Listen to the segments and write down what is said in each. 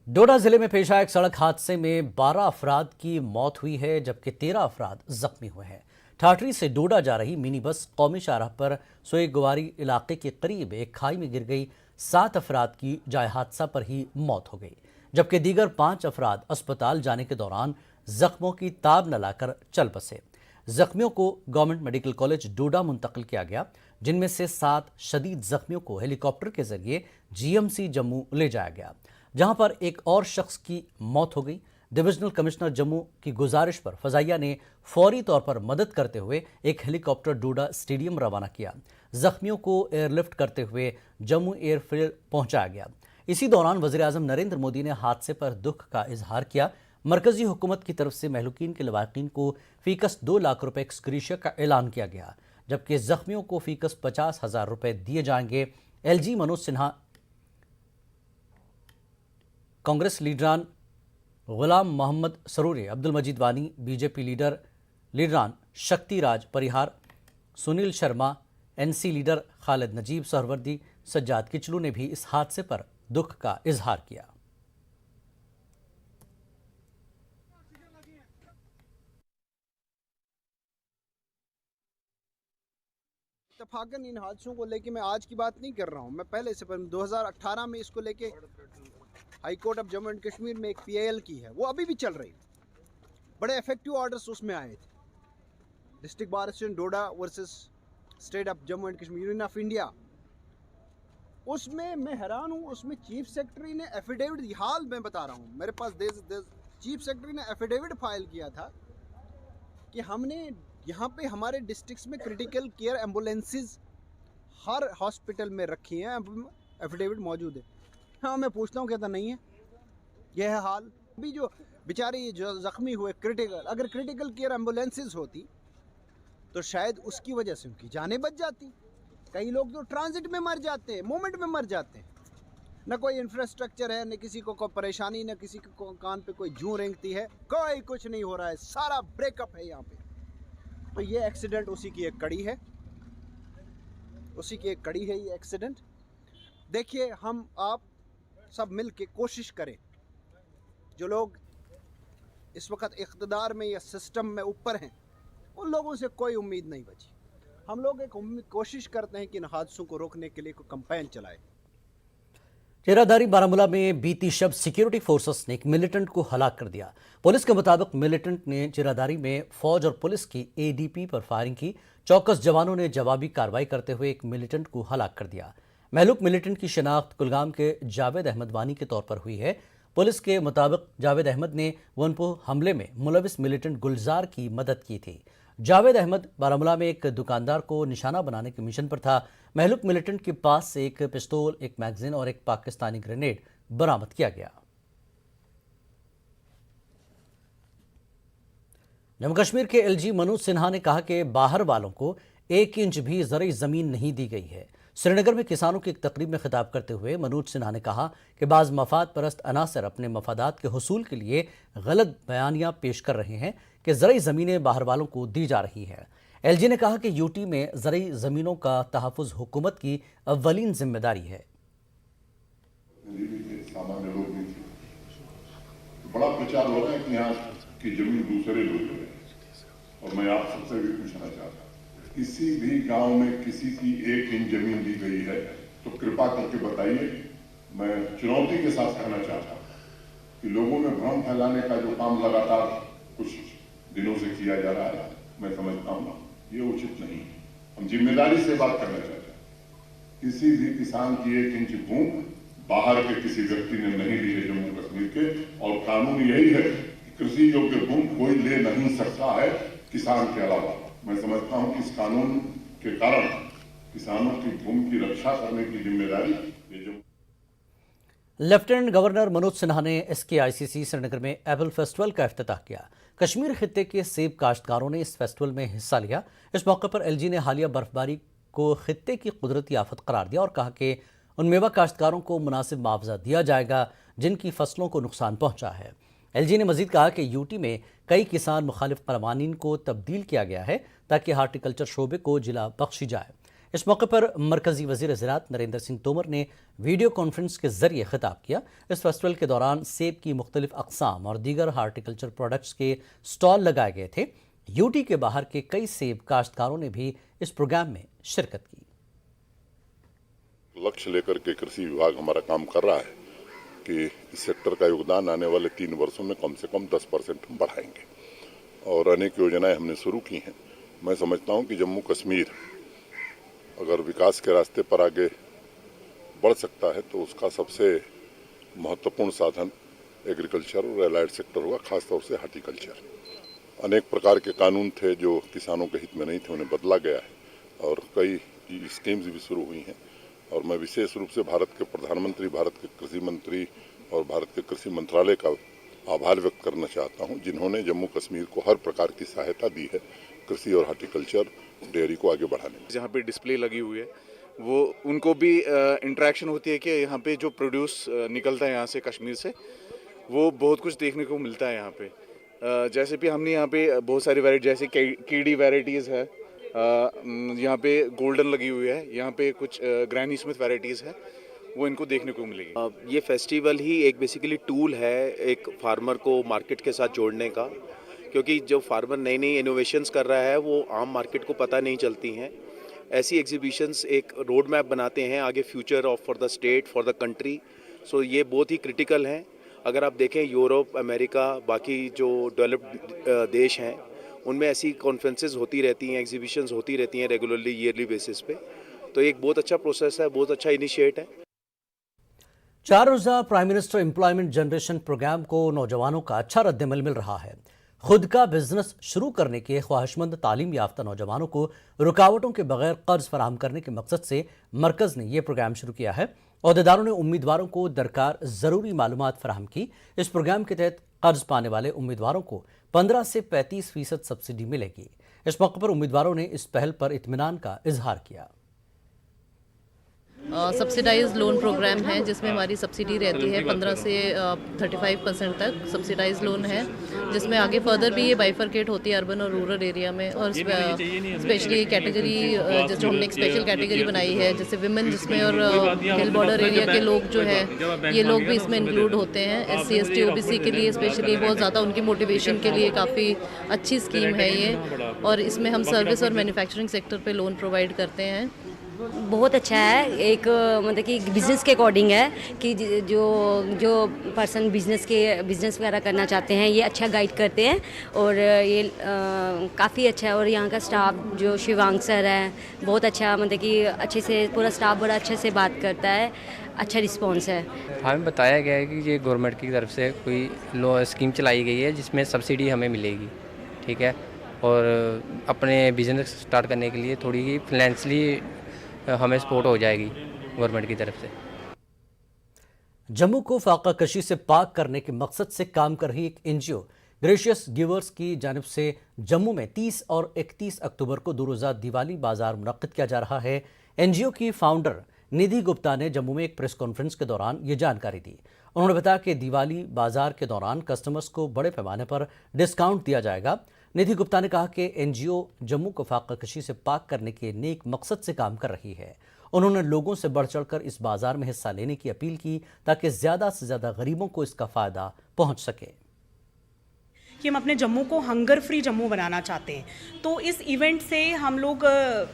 डोडा जिले में पेश आए एक सड़क हादसे में 12 अफराद की मौत हुई है, जबकि 13 अफराद जख्मी हुए हैं। ठाठरी से डोडा जा रही मिनी बस कौमी शाहराह पर सोएगवारी इलाके के करीब एक खाई में गिर गई। 7 अफराद की जाए हादसा पर ही मौत हो गई, जबकि दीगर 5 अफराद अस्पताल जाने के दौरान जख्मों की ताब न लाकर चल बसे। जख्मियों को गवर्नमेंट मेडिकल कॉलेज डोडा मुंतकिल किया गया, जिनमें से 7 शदीद जख्मियों को हेलीकॉप्टर के जरिए जीएमसी जम्मू ले जाया गया, जहां पर एक और शख्स की मौत हो गई। डिविजनल कमिश्नर जम्मू की गुजारिश पर फजाइया ने फौरी तौर पर मदद करते हुए एक हेलीकॉप्टर डोडा स्टेडियम रवाना किया। जख्मियों को एयरलिफ्ट करते हुए जम्मू एयरफील्ड पहुंचाया गया। इसी दौरान वज़ीर-ए-आज़म नरेंद्र मोदी ने हादसे पर दुख का इजहार किया। मरकजी हुकूमत की तरफ से महलूकीन के लवाकिन को फीकस 2 लाख रुपए एक्सग्रेशिया का ऐलान किया गया, जबकि जख्मियों को फीकस 50,000 रुपए दिए जाएंगे। एलजी मनोज सिन्हा, कांग्रेस लीडरान गुलाम मोहम्मद सरूरी, अब्दुल मजीद वानी, बीजेपी लीडरान शक्ति राज परिहार, सुनील शर्मा, एनसी लीडर खालिद नजीब सहरवर्दी, सज्जाद किचलू ने भी इस हादसे पर दुख का इजहार किया। इत्तफाकन इन हादसों को लेके मैं आज की बात नहीं कर रहा हूँ, मैं पहले से 2018 में इसको लेके high court of Jammu and Kashmir में एक पीआईएल की है, वो अभी भी चल रही। बड़े इफेक्टिव ऑर्डर्स उसमें आए थे। District bar association Doda versus state of Jammu and Kashmir, union of India, उसमें मैं हैरान हूँ। उसमें चीफ सेक्रेटरी ने एफिडेविट, हाल मैं बता रहा हूँ, मेरे पास चीफ सेक्रेटरी ने एफिडेविट फाइल किया था कि हमने यहाँ पे हमारे डिस्ट्रिक्ट्स में क्रिटिकल केयर एम्बुलेंसेज हर हॉस्पिटल में रखी हैं। एफिडेविट मौजूद है। हाँ, मैं पूछता हूँ, कहता नहीं है। यह है हाल। अभी जो बेचारे जो जख्मी हुए अगर क्रिटिकल केयर एम्बुलेंसेज होती तो शायद उसकी वजह से उनकी जानें बच जाती। कई लोग तो ट्रांजिट में मर जाते हैं, मोमेंट में मर जाते हैं। न कोई इंफ्रास्ट्रक्चर है, न किसी को कोई परेशानी, न किसी को कान पे कोई जूं रेंगती है, कोई कुछ नहीं हो रहा है, सारा ब्रेकअप है यहाँ पे। तो ये एक्सीडेंट उसी की एक कड़ी है, ये एक्सीडेंट। देखिए, हम आप सब मिल के कोशिश करें, जो लोग इस वक्त इक़्तिदार में या सिस्टम में ऊपर हैं, उन लोगों से कोई उम्मीद नहीं बची। हम लोग एक कोशिश करते हैं कि इन हादसों को रोकने के लिए कोई कैंपेन चलाए। चेराधारी बारामूला में बीती शब सिक्योरिटी फोर्सेस ने एक मिलिटेंट को हलाक कर दिया। पुलिस के मुताबिक मिलिटेंट ने चेराधारी में फौज और पुलिस की एडीपी पर फायरिंग की। चौकस जवानों ने जवाबी कार्रवाई करते हुए एक मिलिटेंट को हलाक कर दिया। महलूक मिलिटेंट की शिनाख्त कुलगाम के जावेद अहमद वानी के तौर पर हुई है। पुलिस के मुताबिक जावेद अहमद ने वनपो हमले में मुलविस मिलिटेंट गुलजार की मदद की थी। जावेद अहमद बारामूला में एक दुकानदार को निशाना बनाने के मिशन पर था। महलूक मिलिटेंट के पास से एक पिस्तौल, एक मैगजीन और एक पाकिस्तानी ग्रेनेड बरामद किया गया। जम्मू कश्मीर के एलजी मनोज सिन्हा ने कहा कि बाहर वालों को 1 इंच भी ज़रई ज़मीन नहीं दी गई है। श्रीनगर में किसानों की एक तकरीब में खिताब करते हुए मनोज सिन्हा ने कहा कि बाज़ मफाद परस्त अनासर अपने मफादात के हुसूल के लिए गलत बयानियां पेश कर रहे हैं कि ज़रई ज़मीनें बाहर वालों को दी जा रही हैं। एलजी ने कहा कि यूटी में ज़रई ज़मीनों का तहफ़्फ़ुज़ हुकूमत की अव्वलीन जिम्मेदारी है। सामान्य लोग भी थे, बड़ा प्रचार हो रहा है कि यहाँ की जमीन दूसरे लोग हैं, और मैं आप सबसे भी पूछना चाहता हूँ, किसी भी गांव में किसी की 1 इंच जमीन दी गई है तो कृपा करके बताइए। मैं चुनौती के साथ कहना चाहता हूँ कि लोगों में भ्रम फैलाने का जो काम लगातार कुछ दिनों से किया जा रहा है, मैं समझता हूँ ये उचित नहीं है। हम जिम्मेदारी से बात करना चाहते हैं। किसी भी किसान की 1 इंच भूमि बाहर के किसी व्यक्ति ने नहीं ली है जम्मू कश्मीर के, और कानून यही है कि कृषि योग्य भूमि कोई ले नहीं सकता है किसान के अलावा। मैं समझता हूं कि इस कानून के कारण किसानों की भूमि की रक्षा करने की जिम्मेदारी लेफ्टिनेंट गवर्नर मनोज सिन्हा ने SKICC श्रीनगर में एप्पल फेस्टिवल का इफ्तिताह किया। कश्मीर खित्ते के सेब काश्तकारों ने इस फेस्टिवल में हिस्सा लिया। इस मौके पर एलजी ने हालिया बर्फबारी को खित्ते की कुदरती आफत करार दिया और कहा कि उन मेवा काश्तकारों को मुनासिब मुआवजा दिया जाएगा जिनकी फसलों को नुकसान पहुंचा है। एलजी ने मजीद कहा कि यूटी में कई किसान मुखालिफ कवानीन को तब्दील किया गया है ताकि हार्टिकल्चर शोबे को जिला बख्शी जाए। इस मौके पर मरकजी वजीर ज़राअत नरेंद्र सिंह तोमर ने वीडियो कॉन्फ्रेंस के जरिए खिताब किया। इस फेस्टिवल के दौरान सेब की मुख्तलिफ अक़साम और दीगर हार्टिकल्चर प्रोडक्ट्स के स्टॉल लगाए गए थे। यूटी के बाहर के कई सेब काश्तकारों ने भी इस प्रोग्राम में शिरकत की। लक्ष्य लेकर के कृषि विभाग हमारा काम कर रहा है कि इस सेक्टर का योगदान आने वाले 3 वर्षों में कम से कम 10% हम बढ़ाएंगे और अनेक योजनाएं हमने शुरू की हैं। मैं समझता हूं कि जम्मू कश्मीर अगर विकास के रास्ते पर आगे बढ़ सकता है तो उसका सबसे महत्वपूर्ण साधन एग्रीकल्चर और एलाइड सेक्टर होगा, खासतौर से हार्टिकल्चर। अनेक प्रकार के कानून थे जो किसानों के हित में नहीं थे, उन्हें बदला गया है और कई स्कीम्स भी शुरू हुई हैं। और मैं विशेष रूप से भारत के प्रधानमंत्री, भारत के कृषि मंत्री और भारत के कृषि मंत्रालय का आभार व्यक्त करना चाहता हूं, जिन्होंने जम्मू कश्मीर को हर प्रकार की सहायता दी है कृषि और हार्टिकल्चर डेयरी को आगे बढ़ाने में। जहाँ पे डिस्प्ले लगी हुई है वो उनको भी इंटरेक्शन होती है कि यहाँ पे जो प्रोड्यूस निकलता है यहाँ से कश्मीर से, वो बहुत कुछ देखने को मिलता है यहाँ पे। जैसे भी हमने यहाँ पे बहुत सारी वैरायटी, जैसे कीडी वैरायटीज़ है, यहाँ पे गोल्डन लगी हुई है, यहाँ पे कुछ ग्रैनी स्मिथ वैरायटीज़ है, वो इनको देखने को मिलेगी। ये फेस्टिवल ही एक बेसिकली टूल है एक फार्मर को मार्केट के साथ जोड़ने का, क्योंकि जो फार्मर नई नई इनोवेशंस कर रहा है वो आम मार्केट को पता नहीं चलती हैं। ऐसी एग्जीबिशंस एक रोड मैप बनाते हैं आगे future of for the state, for the country. So ये बहुत ही क्रिटिकल हैं। अगर आप देखें यूरोप, अमेरिका, बाकी जो डेवलप्ड देश हैं, उनमें ऐसी कॉन्फ्रेंसेस होती रहती हैं, एग्जीबिशंस होती रहती हैं रेगुलरली, ईयरली बेसिस पे। तो एक बहुत अच्छा प्रोसेस है, बहुत अच्छा इनिशिएट है। 4 रोज़ा prime minister employment generation programme को नौजवानों का अच्छा रद्दमल मिल रहा है। खुद का बिजनेस शुरू करने के ख्वाहिशमंद तालीम याफ्ता नौजवानों को रुकावटों के बगैर कर्ज फराहम करने के मकसद से मरकज़ ने यह प्रोग्राम शुरू किया है। अहदेदारों ने उम्मीदवारों को दरकार ज़रूरी मालूमात फराहम की। इस प्रोग्राम के तहत कर्ज पाने वाले उम्मीदवारों को 15 से 35% सब्सिडी मिलेगी। इस मौके पर उम्मीदवारों ने इस पहल पर इत्मीनान का इजहार किया। सब्सिडाइज लोन प्रोग्राम है जिसमें हमारी सब्सिडी रहती है 15 से 35% तक सब्सिडाइज लोन है, जिसमें आगे फर्दर भी ये बाइफरकेट होती है अर्बन और रूरल एरिया में। और स्पेशली कैटेगरी जो हमने एक स्पेशल कैटेगरी बनाई है जैसे विमेन, जिसमें और हिल बॉर्डर एरिया के लोग जो है ये लोग भी इसमें इंक्लूड होते हैं। SC ST OBC के लिए स्पेशली बहुत ज़्यादा उनकी मोटिवेशन के लिए काफ़ी अच्छी स्कीम है ये। और इसमें हम सर्विस और मैन्युफैक्चरिंग सेक्टर पे लोन प्रोवाइड करते हैं। बहुत अच्छा है, एक मतलब कि बिज़नेस के अकॉर्डिंग है कि जो पर्सन बिज़नेस वगैरह करना चाहते हैं ये अच्छा गाइड करते हैं और ये काफ़ी अच्छा है। और यहाँ का स्टाफ जो शिवांग सर है बहुत अच्छा, मतलब कि अच्छे से पूरा स्टाफ बड़ा अच्छे से बात करता है, अच्छा रिस्पॉन्स है। हमें बताया गया है कि ये गवर्नमेंट की तरफ से कोई स्कीम चलाई गई है जिसमें सब्सिडी हमें मिलेगी, ठीक है। और अपने बिजनेस स्टार्ट करने के लिए थोड़ी ही फाइनेंशियली हमें सपोर्ट हो जाएगी गवर्नमेंट की तरफ से। जम्मू को फाका कशी से पाक करने के मकसद से काम कर रही एक NGO ग्रेशियस गिवर्स की जानिब से जम्मू में 30 और 31 अक्टूबर को 2 रोज़ा दिवाली बाजार मुनक्किद किया जा रहा है। NGO की फाउंडर निधि गुप्ता ने जम्मू में एक प्रेस कॉन्फ्रेंस के दौरान ये जानकारी दी। उन्होंने बताया कि दिवाली बाजार के दौरान कस्टमर्स को बड़े पैमाने पर डिस्काउंट दिया जाएगा। निधि गुप्ता ने कहा कि NGO जम्मू को फाका कशी से पाक करने के नेक मकसद से काम कर रही है। उन्होंने लोगों से बढ़ चढ़कर इस बाजार में हिस्सा लेने की अपील की ताकि ज़्यादा से ज़्यादा गरीबों को इसका फ़ायदा पहुंच सके। कि हम अपने जम्मू को हंगर फ्री जम्मू बनाना चाहते हैं, तो इस इवेंट से हम लोग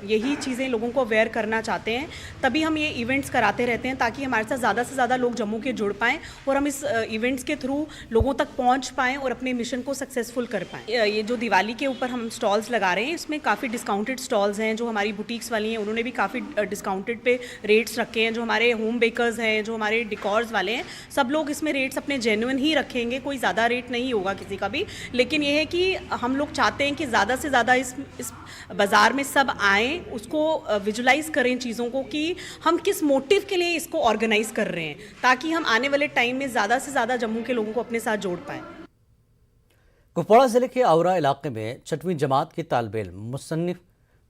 यही चीज़ें लोगों को अवेयर करना चाहते हैं। तभी हम ये इवेंट्स कराते रहते हैं ताकि हमारे साथ ज़्यादा से ज़्यादा लोग जम्मू के जुड़ पाएँ और हम इस इवेंट्स के थ्रू लोगों तक पहुंच पाएँ और अपने मिशन को सक्सेसफुल कर पाएँ। ये जो दिवाली के ऊपर हम स्टॉल्स लगा रहे हैं इसमें काफ़ी डिस्काउंटेड स्टॉल्स हैं। जो हमारी बुटीक्स वाली हैं उन्होंने भी काफ़ी डिस्काउंटेड पे रेट्स रखे हैं। जो हमारे होम बेकर्स हैं, जो हमारे डिकॉर्स वाले हैं, सब लोग इसमें रेट्स अपने जेन्युइन ही रखेंगे, कोई ज़्यादा रेट नहीं होगा किसी का भी। लेकिन ये है कि हम लोग चाहते हैं कि ज़्यादा से ज़्यादा इस बाज़ार में सब आएँ, उसको विजुलाइज करें चीज़ों को कि हम किस मोटिव के लिए इसको ऑर्गेनाइज कर रहे हैं, ताकि हम आने वाले टाइम में ज़्यादा से ज़्यादा जम्मू के लोगों को अपने साथ जोड़ पाएँ। कुपवाड़ा जिले के औरा इलाके में 6वीं जमात के तालिब इल्म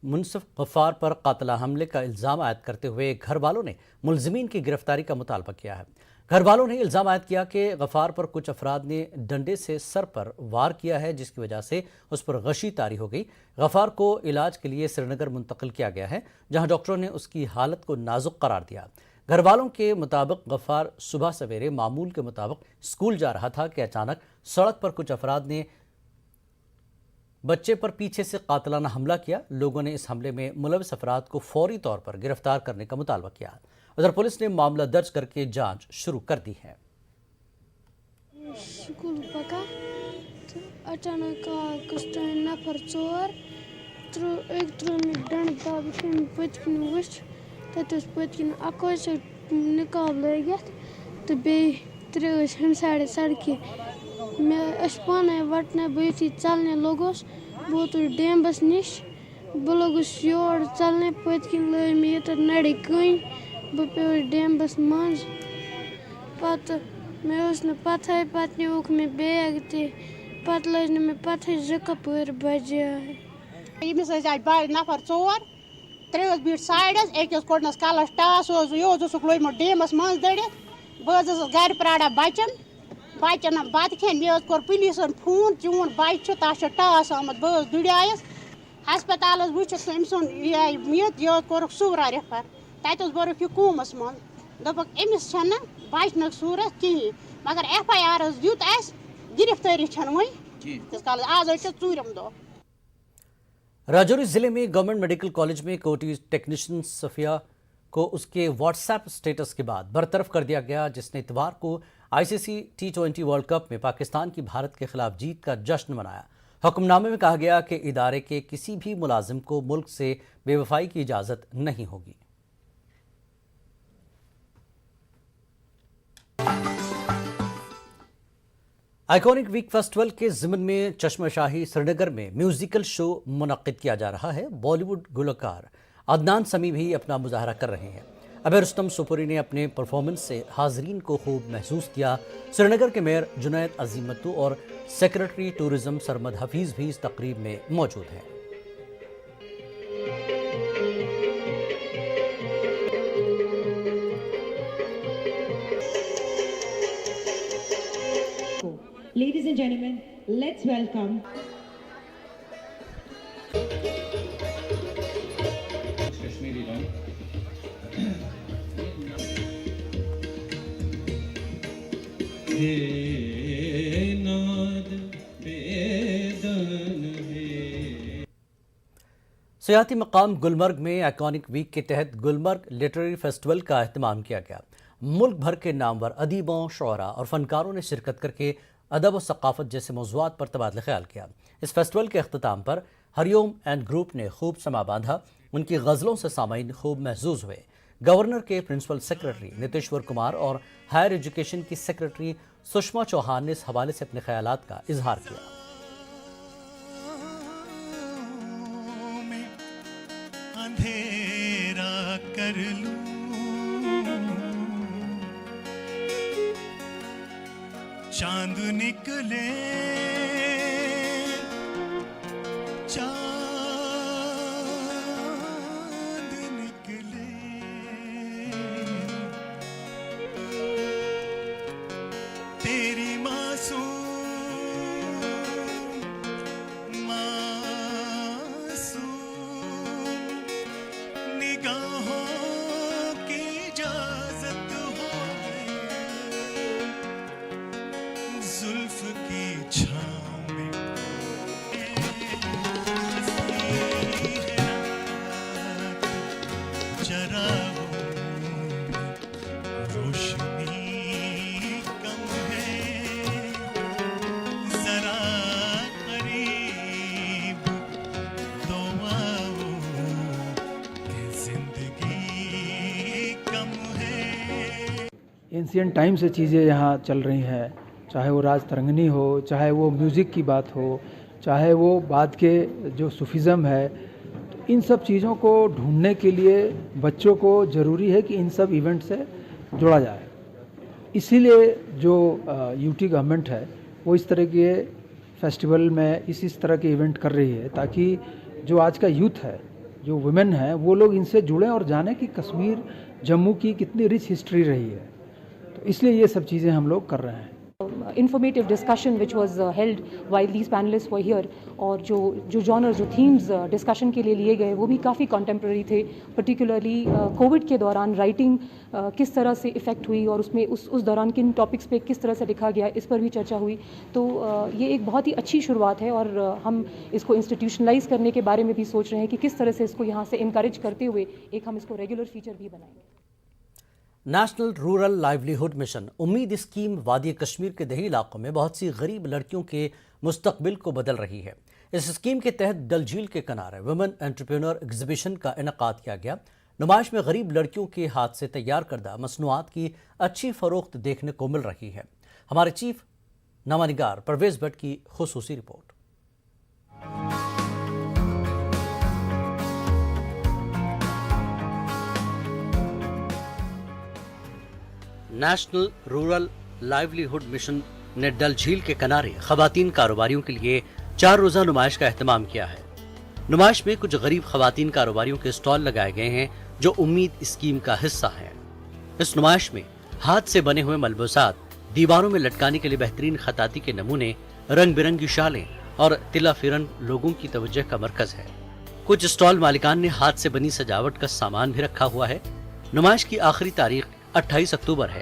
मुनसिफ गफ्फार पर कातिला हमले का इल्ज़ाम आयद करते हुए घर वालों ने मुलजिमीन की गिरफ्तारी का मुतालबा किया है। घर वालों ने इल्जाम आयद किया कि गफार पर कुछ अफराद ने डंडे से सर पर वार किया है, जिसकी वजह से उस पर गशी तारी हो गई। गफार को इलाज के लिए श्रीनगर मुंतकिल किया गया है, जहां डॉक्टरों ने उसकी हालत को नाजुक करार दिया। घर वालों के मुताबिक गफार सुबह सवेरे मामूल के मुताबिक स्कूल जा रहा था कि अचानक सड़क पर कुछ अफराद ने बच्चे पर पीछे से कातिलाना हमला किया। लोगों ने इस हमले में मुलविस अफराद को फौरी तौर पर गिरफ्तार करने का मुतालबा किया। उधर पुलिस ने मामला दर्ज करके जांच शुरू कर दी है। स्कूल पका तो अचानक नफर चोर डंड पत्न वो तथ पत्न अक निकाब लगित तो बे हम साढ़े सड़क मे पान वटने बी चलने लोगोस बह वोतुस डेम्बस नश बह लोगुस योर चलने पत्न लग मे ये नड़ कन बह पे डेम्बस मज पत मे पता पत नुक मे बैग तत लज मे पता ज कपर बजे यमिस आय नफर चोर त्रेस बीट साइडस अकिस कोडनस कलस टास यह लोगमुत डेमस मज दड़ित बह गर प्राड़ा बचन बत खेन मे कोर पुलिसन फोन चून बच्चे तस टास आमुत बह दुड़ायस हस्पताल वुचित अम सुन मित यह कोरक सूरा रेफर तत बरक यह कूमस मन दोपक अमिस बचन सूरत कहें मगर FIR दित गिरफ्तारी वही तीस काल आज चूरम दो। राजौरी जिले में गवर्नमेंट मेडिकल कॉलेज में कोटी टेक्नीशियन सफिया को उसके व्हाट्सएप स्टेटस के बाद बरतरफ कर दिया गया, जिसने इतवार को ICC T20 वर्ल्ड कप में पाकिस्तान की भारत के खिलाफ जीत का जश्न मनाया। हुक्मनामे में कहा गया कि इदारे के किसी भी मुलाजिम को मुल्क से बेवफाई की इजाजत नहीं होगी। आइकॉनिक वीक फेस्टिवल के ज़िमन में चश्मशाही श्रीनगर में म्यूजिकल शो मुनक्किद किया जा रहा है। बॉलीवुड गुलकार अदनान समी भी अपना मुजाहरा कर रहे हैं। अबे रुस्तम सुपुरी ने अपने परफॉर्मेंस से हाजरीन को खूब महसूस किया। श्रीनगर के मेयर जुनैद अजीमतू और सेक्रेटरी टूरिज्म सरमद हफीज़ भी इस तकरीब में मौजूद हैं। Ladies and gentlemen, let's welcome Kashmiri Run. सियाती मकाम गुलमर्ग में आइकॉनिक वीक के तहत गुलमर्ग लिटरेरी फेस्टिवल का एहतमाम किया गया। मुल्क भर के नामवर अदीबों, शुअरा और फनकारों ने शिरकत करके अदब और सकाफत जैसे मौज़ूआत पर तबादला ख्याल किया। इस फेस्टिवल के अख्ताम पर हरिओम एंड ग्रुप ने खूब समा बांधा। उनकी गज़लों से सामाईन खूब महजूज हुए। गवर्नर के प्रिंसिपल सेक्रेटरी नितेश्वर कुमार और हायर एजुकेशन की सेक्रेटरी सुषमा चौहान ने इस हवाले से अपने ख्यालात का इजहार किया। अंधेरा कर लूं चांद निकले चांद निकले तेरी मासूम निगाहों की इजाजत हो जुल्फ की छाँव में रोशनी कम है जरा करीब तो आओ कि जिंदगी कम है। एंशिएंट टाइम से चीज़ें यहाँ चल रही हैं, चाहे वो राज तरंगनी हो, चाहे वो म्यूज़िक की बात हो, चाहे वो बाद के जो सूफीज़म है, तो इन सब चीज़ों को ढूंढने के लिए बच्चों को ज़रूरी है कि इन सब इवेंट से जोड़ा जाए। इसीलिए जो यूटी गवर्नमेंट है वो इस तरह के फेस्टिवल में इस तरह के इवेंट कर रही है, ताकि जो आज का यूथ है, जो वुमेन है, वो लोग इनसे जुड़ें और जानें कि कश्मीर, जम्मू की कितनी रिच हिस्ट्री रही है। तो तो इसलिए ये सब चीज़ें हम लोग कर रहे हैं। informative discussion which was held while these panelists were here, और जो जॉनर जो थीम्स डिस्कशन के लिए लिए गए वो भी काफ़ी कंटेम्प्रेरी थे। पर्टिकुलरली कोविड के दौरान राइटिंग किस तरह से इफ़ेक्ट हुई और उसमें उस दौरान किन टॉपिक्स पे किस तरह से लिखा गया, इस पर भी चर्चा हुई। तो ये एक बहुत ही अच्छी शुरुआत है और हम इसको इंस्टीट्यूशनलाइज करने के बारे में भी सोच रहे हैं कि किस तरह से इसको यहाँ से इनकरेज करते हुए एक हम इसको रेगुलर फीचर भी बनाएंगे। नेशनल रूरल लाइवलीहुड मिशन उम्मीद स्कीम वादी कश्मीर के दही इलाकों में बहुत सी गरीब लड़कियों के मुस्तकबिल को बदल रही है। इस स्कीम के तहत डल झील के किनारे वुमेन एंटरप्रेन्योर एग्जीबिशन का इनेकाद किया गया। नुमाइश में गरीब लड़कियों के हाथ से तैयार करदा मसनूआत की अच्छी फरोख्त देखने को मिल रही है। हमारे चीफ नामानिगार परवेज भट्ट की खुसूसी report. National rural livelihood mission ने डल झील के किनारे खवातीन कारोबारियों के लिए 4 रोजा नुमाइश का एहतमाम किया है। नुमाइश में कुछ गरीब खवातीन कारोबारियों के स्टॉल लगाए गए हैं जो उम्मीद स्कीम का हिस्सा हैं। इस नुमाइश में हाथ से बने हुए मलबूसात, दीवारों में लटकाने के लिए बेहतरीन खताती के नमूने, रंग बिरंगी शालें और तिला फिरन लोगों की तवज्जो का मरकज है। कुछ स्टॉल मालिकान ने हाथ से बनी सजावट का सामान भी रखा हुआ है। नुमाइश की आखिरी तारीख 28 अक्टूबर है।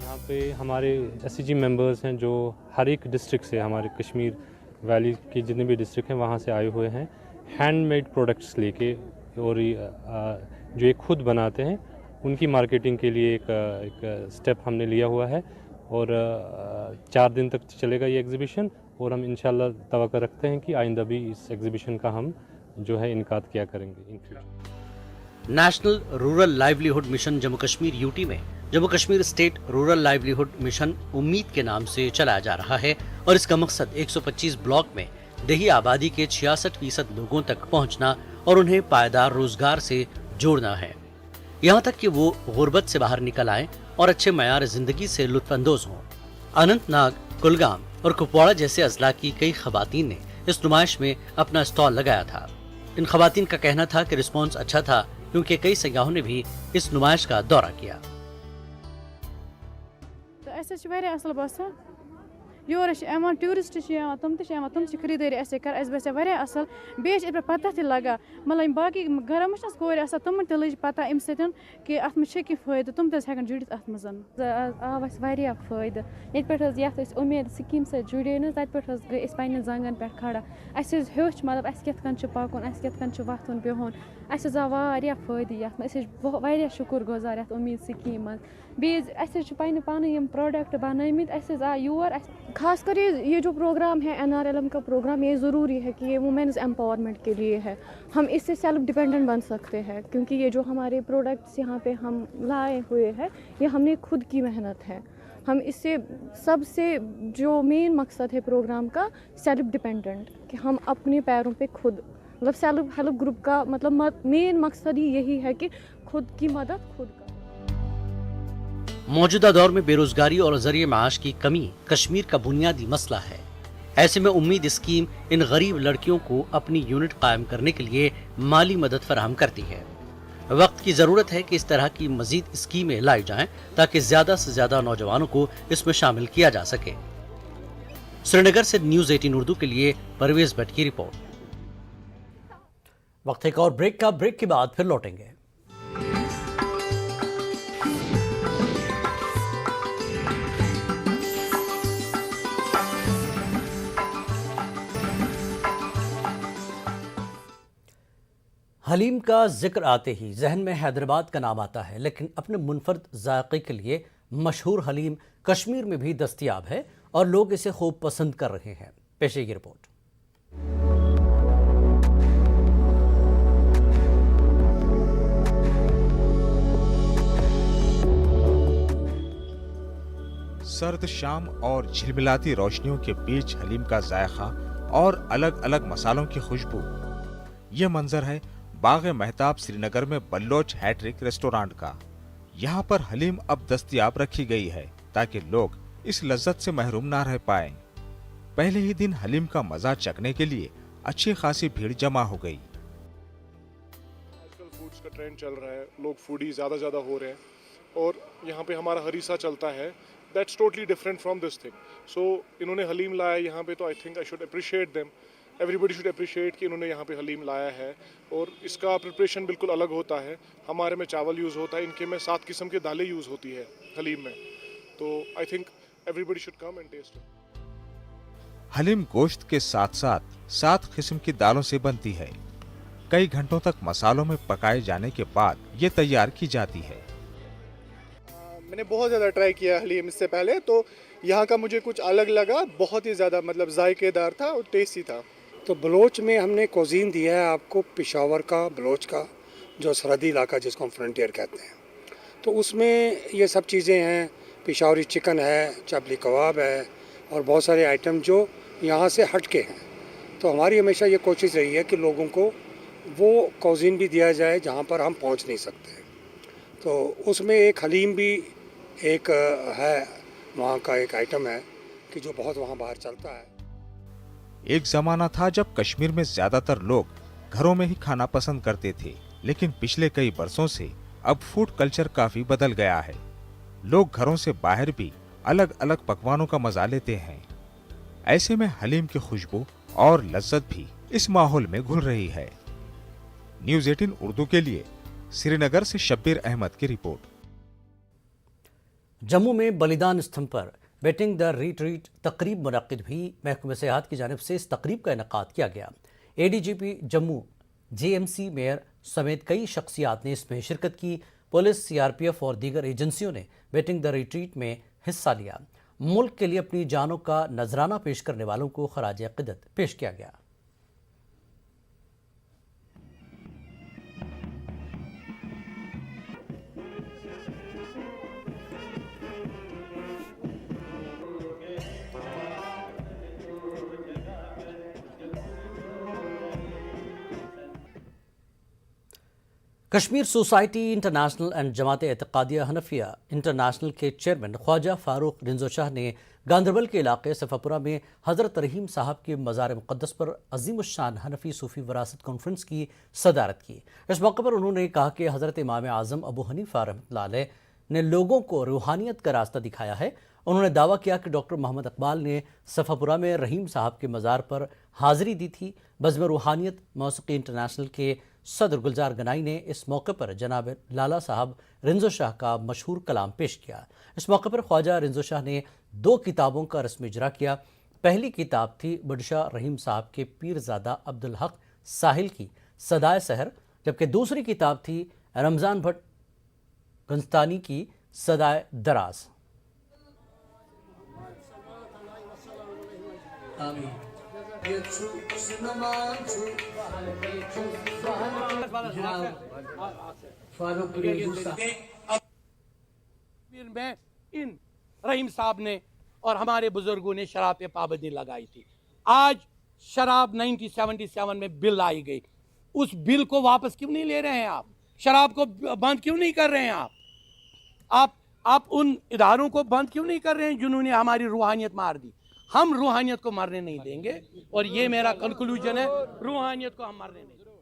यहाँ पे हमारे SCG मेंबर्स हैं जो हर एक डिस्ट्रिक्ट से, हमारे कश्मीर वैली की जितने भी डिस्ट्रिक्ट हैं वहाँ से आए हुए हैं, हैंडमेड प्रोडक्ट्स लेके, और जो ये खुद बनाते हैं उनकी मार्केटिंग के लिए एक स्टेप हमने लिया हुआ है। और 4 दिन तक चलेगा ये एग्जीबिशन, और हम इंशाल्लाह तवक्को रखते हैं कि आइंदा भी इस एग्जीबिशन का हम जो है इनकाद किया करेंगे in future. National rural livelihood mission Jammu Kashmir UT में Jammu Kashmir state rural livelihood mission Umeed के नाम से चलाया जा रहा है और इसका मकसद 125 ब्लॉक में देही आबादी के 66% लोगों तक पहुंचना और उन्हें पायदार रोजगार से जोड़ना है, यहाँ तक कि वो गुर्बत से बाहर निकल आए और अच्छे मयार जिंदगी से लुत्फानंदोज हों। अनंतनाग, कुलगाम और कुपवाड़ा जैसे अजला की कई खवातीन ने इस नुमाइश में अपना स्टॉल लगाया था। इन खवातीन का कहना था कि रिस्पॉन्स अच्छा था क्योंकि कई सयाहों ने भी इस नुमाइश का दौरा किया। योर टूरिस्ट तुम खरीदारी कर असल बे पता लगा मतलब बाकी घर मज कोर तुम लज पता अम सत कि अत मे फ़ायदे तुम हेन जुड़ित अत मज आव फ़ायदे ये उम्मीद स्कीम सत जुड़े तत गई पे जंगन पे खड़ा हेच मतलब कत पकुन कत वथुन बिहुन आव फ़ायदे शुक्र गुजार उम्मीद स्कीम मज पे प्रोडक्ट बनामित योर खासकर ये जो प्रोग्राम है NRLM का प्रोग्राम, ये ज़रूरी है कि ये वुमेन्स एम्पावरमेंट के लिए है। हम इससे सेल्फ डिपेंडेंट बन सकते हैं क्योंकि ये जो हमारे प्रोडक्ट्स यहाँ पे हम लाए हुए हैं ये हमने खुद की मेहनत है। हम इससे सबसे जो मेन मकसद है प्रोग्राम का सेल्फ डिपेंडेंट, कि हम अपने पैरों पे खुद, मतलब सेल्फ हेल्प ग्रुप का मतलब मेन मकसद ही यही है कि खुद की मदद खुद कर। मौजूदा दौर में बेरोजगारी और जरिए माश की कमी कश्मीर का बुनियादी मसला है। ऐसे में उम्मीद स्कीम इन गरीब लड़कियों को अपनी यूनिट कायम करने के लिए माली मदद फराहम करती है। वक्त की जरूरत है कि इस तरह की मजीद स्कीमें लाई जाएं ताकि ज्यादा से ज्यादा नौजवानों को इसमें शामिल किया जा सके। श्रीनगर से न्यूज़ 18 उर्दू के लिए परवेज भट्ट की रिपोर्ट। वक्त एक और ब्रेक का, ब्रेक के बाद फिर लौटेंगे। हलीम का जिक्र आते ही जहन में हैदराबाद का नाम आता है, लेकिन अपने मुनफरद जायके के लिए मशहूर हलीम कश्मीर में भी दस्तयाब है और लोग इसे खूब पसंद कर रहे हैं। पेशे की रिपोर्ट। सर्द शाम और झिलमिलाती रोशनियों के बीच हलीम का जायका और अलग अलग मसालों की खुशबू, ये मंजर है बाग़ मेहताब श्रीनगर में बल्लोच हैट्रिक रेस्टोरेंट का। यहाँ पर हलीम अब दस्तयाब रखी गई है ताकि लोग इस लज्जत से महरूम ना रह पाएं। पहले ही दिन हलीम का मजा चखने के लिए अच्छी खासी भीड़ जमा हो गई। आजकल फूड्स का ट्रेंड चल रहा है, लोग फूडी ज्यादा हो रहे हैं, और यहाँ पे हमारा हरीसा चलता है, that's totally different from this thing. So इन्होंने हलीम लाया यहाँ पे, तो I think I should appreciate them. Everybody should appreciate कि इन्होंने यहाँ पे हलीम लाया है. और इसका प्रिपरेशन बिल्कुल अलग होता है. हमारे में चावल यूज़ होता है, इनके में 7 किस्म की दालें यूज़ होती है हलीम में. तो I think everybody should come and taste it. Haleem गोश्त के साथ साथ 7 किस्म की दालों से बनती है. कई घंटों तक मसालों में पकाए जाने के बाद ये तैयार की जाती है. मैंने बहुत ज़्यादा ट्राई किया हलीम इससे पहले, तो यहाँ का मुझे कुछ अलग लगा. बहुत ही ज़्यादा मतलब जायकेदार था और टेस्टी था. तो बलोच में हमने कोजीन दिया है आपको, पेशावर का, बलोच का, जो सरहदी इलाका जिसको हम फ्रंटियर कहते हैं. तो उसमें ये सब चीज़ें हैं. पेशावरी चिकन है, चपली कबाब है और बहुत सारे आइटम जो यहाँ से हट के हैं. तो हमारी हमेशा ये कोशिश रही है कि लोगों को वो कोजीन भी दिया जाए जहाँ पर हम पहुँच नहीं सकते. तो उसमें एक हलीम भी एक है, वहाँ का एक आइटम है कि जो बहुत वहाँ बाहर चलता है. एक जमाना था जब कश्मीर में ज्यादातर लोग घरों में ही खाना पसंद करते थे, लेकिन पिछले कई वर्षों से अब फूड कल्चर काफी बदल गया है. लोग घरों से बाहर भी अलग अलग पकवानों का मजा लेते हैं. ऐसे में हलीम की खुशबू और लज्जत भी इस माहौल में घुल रही है. न्यूज़ 18 उर्दू के लिए श्रीनगर से शब्बीर अहमद की रिपोर्ट. जम्मू में बलिदान स्तंभ पर वेटिंग द रिट्रीट तकरीब मुनक्किद भी. महकमे सेहत की जानिब से इस तकरीब का इनेकाद किया गया. ADGP जम्मू, JMC मेयर समेत कई शख्सियात ने इसमें शिरकत की. पुलिस, CRPF और दीगर एजेंसियों ने वेटिंग द रिट्रीट में हिस्सा लिया. मुल्क के लिए अपनी जानों का नजराना पेश करने वालों को खराज अक़ीदत पेश किया गया. Kashmir society international and Jamaat Etiqadia Hanafia international के चेयरमैन ख्वाजा फारूक रिंजो शाह ने गांदरबल के इलाके सफ़ापुरा में हज़रत रहीम साहब के मज़ार मुक़द्दस पर अज़ीमुश्शान हनफी सूफ़ी विरासत कॉन्फ्रेंस की सदारत की. इस मौके पर उन्होंने कहा कि हज़रत इमाम आज़म अबू हनीफ़ा रहमतुल्लाह अलैह ने लोगों को रूहानियत का रास्ता दिखाया है. उन्होंने दावा किया कि डॉक्टर मोहम्मद इकबाल ने सफ़ापुरा में रहीम साहब के मज़ार पर हाज़िरी दी थी. बज़्म रूहानियत मौसीक़ी इंटरनेशनल के सदर गुलजार गनाई ने इस मौके पर जनाब लाला साहब रिंजो शाह का मशहूर कलाम पेश किया. इस मौके पर ख्वाजा रिंजो शाह ने 2 किताबों का रस्मी इजरा किया. पहली किताब थी बडशाह रहीम साहब के पीरजादा अब्दुल हक साहिल की सदाए सहर, जबकि दूसरी किताब थी रमज़ान भट्ट गंस्तानी की सदाए दराज. में इन रहीम साहब ने और हमारे बुजुर्गों ने शराब पे पाबंदी लगाई थी. आज शराब 1977 में बिल आई गई. उस बिल को वापस क्यों नहीं ले रहे हैं आप? शराब को बंद क्यों नहीं कर रहे हैं आप उन इदारों को बंद क्यों नहीं कर रहे हैं जिन्होंने हमारी रूहानियत मार दी? हम रूहानियत को मरने नहीं देंगे और ये मेरा कंक्लूजन है, रूहानियत को हम मरने नहीं देंगे.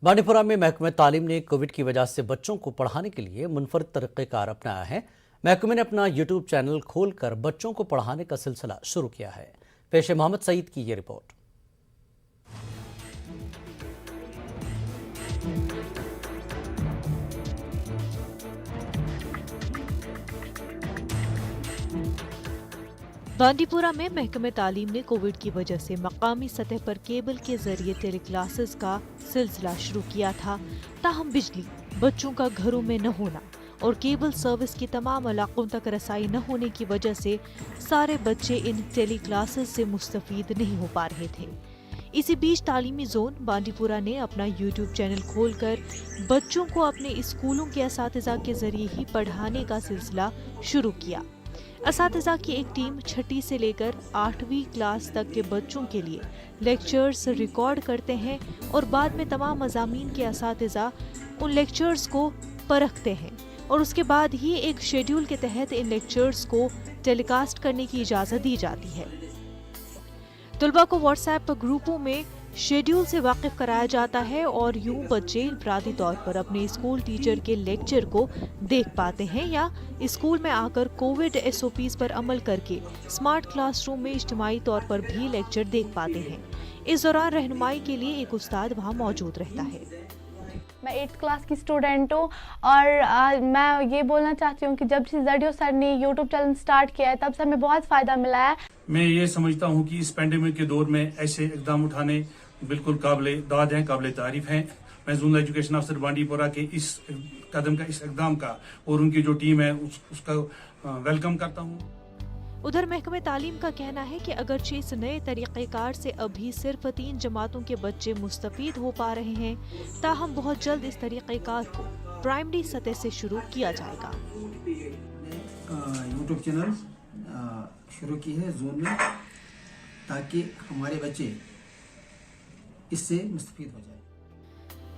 बांडीपुरा में महकमे तालीम ने कोविड की वजह से बच्चों को पढ़ाने के लिए मुनफरद तरीक़ेकार अपनाया है. महकमे ने अपना यूट्यूब चैनल खोलकर बच्चों को पढ़ाने का सिलसिला शुरू किया है. पेश मोहम्मद सईद की ये रिपोर्ट. बांडीपुरा में महकमे तालीम ने कोविड की वजह से मकामी सतह पर केबल के जरिए टेली क्लासेस का सिलसिला शुरू किया था. ताहम बिजली, बच्चों का घरों में न होना और केबल सर्विस की तमाम इलाकों तक रसाई न होने की वजह से सारे बच्चे इन टेली क्लासेस से मुस्तफीद नहीं हो पा रहे थे. इसी बीच तालीमी जोन बांडीपुरा ने अपना यूट्यूब चैनल खोलकर बच्चों को अपने स्कूलों के असातिज़ा के जरिए ही पढ़ाने का सिलसिला शुरू किया. असातिज़ा की एक टीम 6ठी से लेकर 8वीं क्लास तक के बच्चों के लिए लेक्चर्स रिकॉर्ड करते हैं और बाद में तमाम मज़ामीन के असातिज़ा उन लेक्चर्स को परखते हैं और उसके बाद ही एक शेड्यूल के तहत इन लेक्चर्स को टेलीकास्ट करने की इजाज़त दी जाती है. तलबा को व्हाट्सएप ग्रुपों में शेड्यूल से वाकिफ कराया जाता है और यूं बच्चे इनफरादी तौर पर अपने स्कूल टीचर के लेक्चर को देख पाते हैं या स्कूल में आकर कोविड SOPs पर अमल करके स्मार्ट क्लासरूम में इज्तिमाई तौर पर भी लेक्चर देख पाते हैं। इस दौरान रहनुमाई के लिए एक उस्ताद वहाँ मौजूद रहता है। मैं 8th क्लास की स्टूडेंट हूँ और मैं ये बोलना चाहती हूँ कि जब से ZDO सर ने YouTube चैनल स्टार्ट किया है तब से हमें बहुत फ़ायदा मिला है। मैं ये समझता हूँ कि इस पैंडेमिक के दौर में ऐसे इकदाम उठाने बिल्कुल काबिल-ए-दाद हैं, काबिल-ए-तारीफ हैं। मैं जोनल एजुकेशन अफसर बांडीपोरा के इस कदम का, इस इकदाम का और उनकी जो टीम है उसका वेलकम करता हूँ। उधर महकमे तालीम का कहना है कि अगरचे इस नए तरीक़ेकार से अभी सिर्फ 3 जमातों के बच्चे मुस्तफ़ीद हो पा रहे हैं, ताहम बहुत जल्द इस तरीक़ेकार को प्राइमरी सतह से शुरू किया जाएगा। यूट्यूब चैनल शुरू की है जोन में, ताकि हमारे बच्चे इससे मुस्तफ़ीद हो जाए।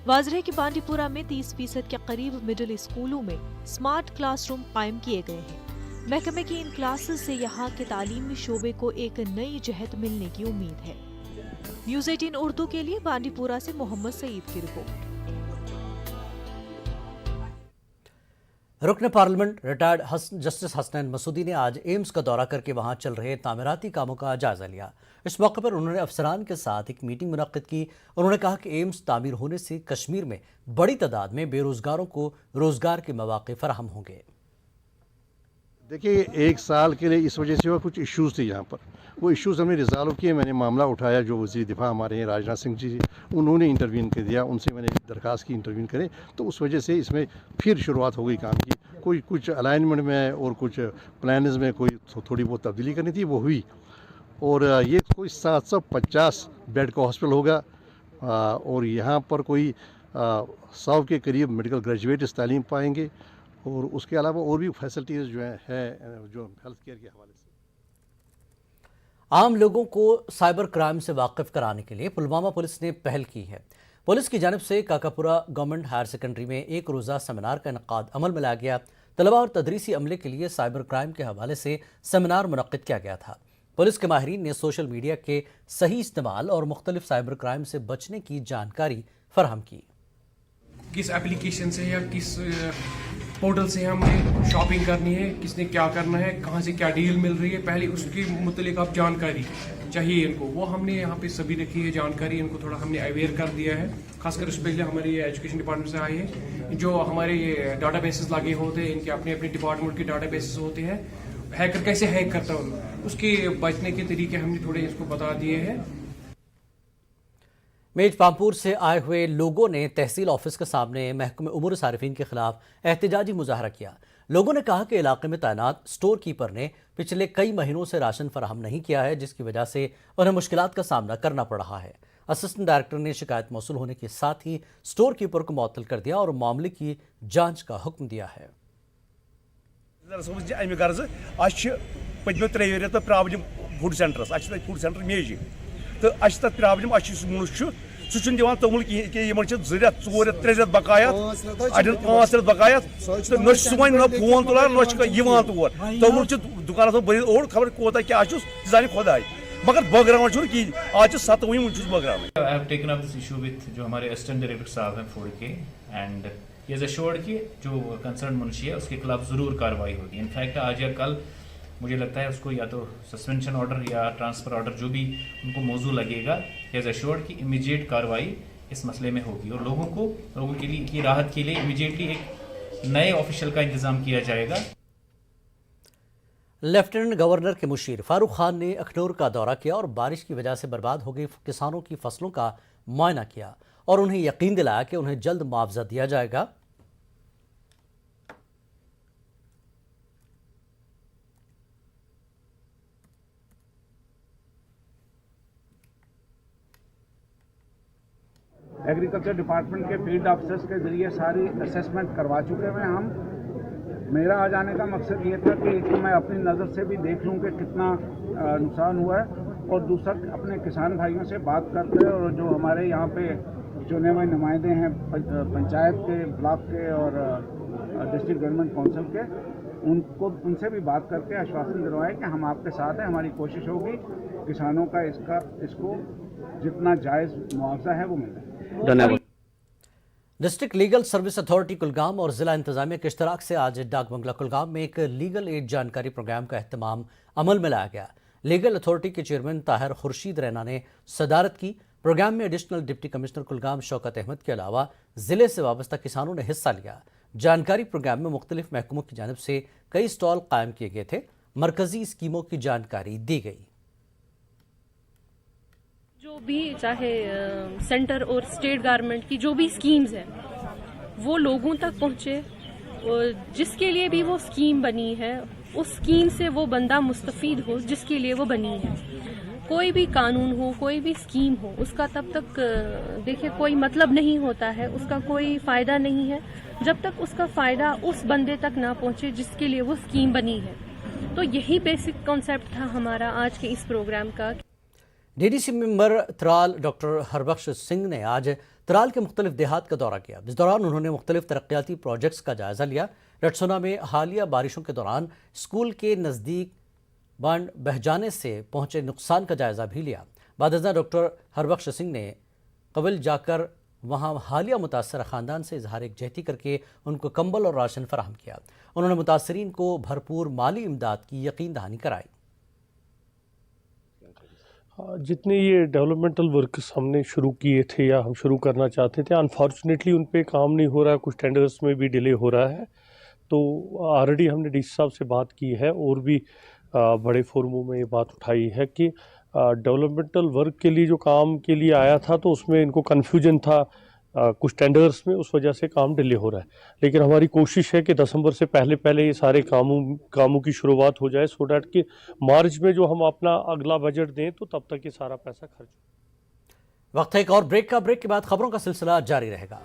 वाज़ेह है कि बांडीपुरा में 30% के करीब मिडिल स्कूलों में स्मार्ट क्लासरूम कायम किए गए हैं। महकमे की इन क्लासेस से यहाँ के तालीमी शोबे को एक नई जहत मिलने की उम्मीद है। न्यूज़ 18 उर्दू के लिए बांडीपुरा से मोहम्मद सईद की रिपोर्ट। रुकन parliament retired justice Hasnain Masoodi ने आज एम्स का दौरा करके वहां चल रहे तामीराती कामों का जायजा लिया। इस मौके पर उन्होंने अफसरान के साथ एक मीटिंग मुनक्किद की। उन्होंने कहा कि एम्स तामीर होने से कश्मीर में बड़ी तादाद में बेरोजगारों को रोजगार के मौके फराहम होंगे। देखिए, 1 साल के लिए इस वजह से कुछ इश्यूज़ थे यहाँ पर, वो इश्यूज़ हमने रिजॉल्व किए। मैंने मामला उठाया, जो वज़ीर दिफा हमारे हैं राजनाथ सिंह जी, उन्होंने इंटरवीन कर दिया, उनसे मैंने दरख्वास्त की इंटरवीन करें, तो उस वजह से इसमें फिर शुरुआत हो गई काम की। कोई कुछ अलाइनमेंट में और कुछ प्लान्स में कोई थोड़ी बहुत तब्दीली करनी थी, वो हुई। और ये कोई 750 बेड का हॉस्पिटल होगा और यहाँ पर कोई 100 के करीब मेडिकल ग्रेजुएट इस तालीम पाएंगे और उसके अलावा और भी फैसिलिटीज़ जो है जो हेल्थ केयर के हवाले से। आम लोगों को साइबर क्राइम से वाकिफ कराने के लिए पुलवामा पुलिस ने पहल की है। पुलिस की जानिब से काकापुरा गवर्नमेंट हायर सेकेंडरी में एक रोज़ा सेमिनार का इनकाद अमल में लाया गया। तलबा और तदरीसी अमले के लिए साइबर क्राइम के हवाले से सेमिनार मुनक्किद किया गया था। पुलिस के माहिरीन ने सोशल मीडिया के सही इस्तेमाल और मुख्तलिफ साइबर क्राइम से बचने की जानकारी फराहम की। किस एप्लीकेशन से या किस पोर्टल से हमें शॉपिंग करनी है, किसने क्या करना है, कहाँ से क्या डील मिल रही है, पहले उसकी मुतलिक आप जानकारी चाहिए इनको, वो हमने यहाँ पे सभी रखी है जानकारी। इनको थोड़ा हमने अवेयर कर दिया है, खासकर स्पेशली हमारे ये एजुकेशन डिपार्टमेंट से आए हैं, जो हमारे ये डाटा बेसिस लगे होते हैं, इनके अपने अपने डिपार्टमेंट के डाटा बेसिस होते हैं। हैकर कैसे हैक करता है, उसके बचने के तरीके हमने थोड़े इसको बता दिए हैं। मेजपामपुर से आए हुए लोगों ने तहसील ऑफिस के सामने महकमे उमूर सारिफीन के खिलाफ एहतजाजी मुजाहरा किया। लोगों ने कहा कि इलाके में तैनात स्टोर कीपर ने पिछले कई महीनों से राशन फराहम नहीं किया है, जिसकी वजह से उन्हें मुश्किलात का सामना करना पड़ रहा है। असिस्टेंट डायरेक्टर ने शिकायत मौसूल होने के साथ ही स्टोर कीपर को मुअत्तल कर दिया और मामले की जांच का हुक्म दिया है। पत्मो 3 रेत problem food centres, food centre मेज तो तक प्रॉब्लम मुनुष सह दिवान तमुल कहें 2 रेत 4 रेत 3 रेत बकायत अड़न 5 रेत बकायत तो न वन न फोन तुलान न तौर तमुल दुकान भर ओर खबर कोता क्या जाने खुदाई मगर बगरान कहें आज 7वीं बगरान। I have taken up this issue with जो हमारे असिस्टेंट डायरेक्टर साहब हैं फूड के, एंड ही हैज अश्योर्ड कि जो कंसर्न मुंशी है उसके खिलाफ ज़रूर कार्रवाई होगी। इनफैक्ट आज या कल मुझे लगता है उसको या तो सस्पेंशन ऑर्डर या ट्रांसफ़र ऑर्डर जो भी उनको मौजू लगेगा, ही हैज अश्योर्ड कि इमीडिएट कार्रवाई इस मसले में होगी और लोगों के लिए की राहत के लिए इमीडिएटली एक नए ऑफिशियल का इंतजाम किया जाएगा। लेफ्टिनेंट गवर्नर के मुशीर फारूक खान ने अखनूर का दौरा किया और बारिश की वजह से बर्बाद हो गई किसानों की फसलों का मुआयना किया और उन्हें यकीन दिलाया कि उन्हें जल्द मुआवजा दिया जाएगा। एग्रीकल्चर डिपार्टमेंट के फील्ड ऑफिसर्स के जरिए सारी असेसमेंट करवा चुके हैं हम। मेरा आ जाने का मकसद ये था कि मैं अपनी नज़र से भी देख लूँ कि कितना नुकसान हुआ है और दूसरा अपने किसान भाइयों से बात करते हैं और जो हमारे यहाँ पे चुने हुए नुमाइंदे हैं पंचायत के, ब्लॉक के और डिस्ट्रिक्ट गवर्नमेंट काउंसिल के, उनसे भी बात करके आश्वासन दिलवाएं कि हम आपके साथ हैं, हमारी कोशिश होगी किसानों का इसको जितना जायज़ मुआवजा है वो मिले। धन्यवाद। District legal service authority Kulgam और जिला इंतजामिया के इश्तराक से आज डाक बंगला कुलगाम में एक लीगल एड जानकारी प्रोग्राम का एहतमाम अमल में लाया गया। लीगल अथॉरिटी के चेयरमैन ताहिर खुर्शीद रैना ने सदारत की। प्रोग्राम में additional deputy commissioner Kulgam Shaukat Ahmad के अलावा जिले से वाबस्ता किसानों ने हिस्सा लिया। जानकारी प्रोग्राम में मुख्तलिफ महकमों की जानिब से कई स्टॉल कायम किए गए थे। मरकजी स्कीमों की जानकारी दी गई। जो भी चाहे सेंटर और स्टेट गवर्नमेंट की जो भी स्कीम्स हैं वो लोगों तक पहुंचे और जिसके लिए भी वो स्कीम बनी है उस स्कीम से वो बंदा मुस्तफीद हो जिसके लिए वो बनी है। कोई भी कानून हो, कोई भी स्कीम हो, उसका तब तक देखिए कोई मतलब नहीं होता है, उसका कोई फ़ायदा नहीं है जब तक उसका फ़ायदा उस बंदे तक ना पहुंचे जिसके लिए वो स्कीम बनी है। तो यही बेसिक कॉन्सेप्ट था हमारा आज के इस प्रोग्राम का। DDC member Tral doctor Harbakhsh Singh ने आज त्राल के मुख्तलिफ देहात का दौरा किया। इस दौरान उन्होंने मुख्तलिफ तरक्याती प्रोजेक्ट्स का जायजा लिया। रटसोना में हालिया बारिशों के दौरान स्कूल के नज़दीक बांध बह जाने से पहुंचे नुकसान का जायजा भी लिया। बादजा डॉक्टर हरबख्श सिंह ने कबल जाकर वहां हालिया मुतासर ख़ानदान से इजहार यकजहती करके उनको कंबल और राशन फराहम किया। उन्होंने मुतासरीन को भरपूर माली इमदाद की यकीन दहानी कराई। जितने ये डेवलपमेंटल वर्क्स हमने शुरू किए थे या हम शुरू करना चाहते थे, अनफॉर्चुनेटली उन पे काम नहीं हो रहा है, कुछ टेंडर्स में भी डिले हो रहा है। तो ऑलरेडी हमने डीसी साहब से बात की है और भी बड़े फोरमों में ये बात उठाई है कि डेवलपमेंटल वर्क के लिए जो काम के लिए आया था तो उसमें इनको कन्फ्यूजन था कुछ टेंडर्स में, उस वजह से काम डिले हो रहा है। लेकिन हमारी कोशिश है कि दिसंबर से पहले ये सारे कामों की शुरुआत हो जाए सो डैट कि मार्च में जो हम अपना अगला बजट दें तो तब तक ये सारा पैसा खर्च हो। वक्त है एक और ब्रेक का। ब्रेक के बाद खबरों का सिलसिला जारी रहेगा।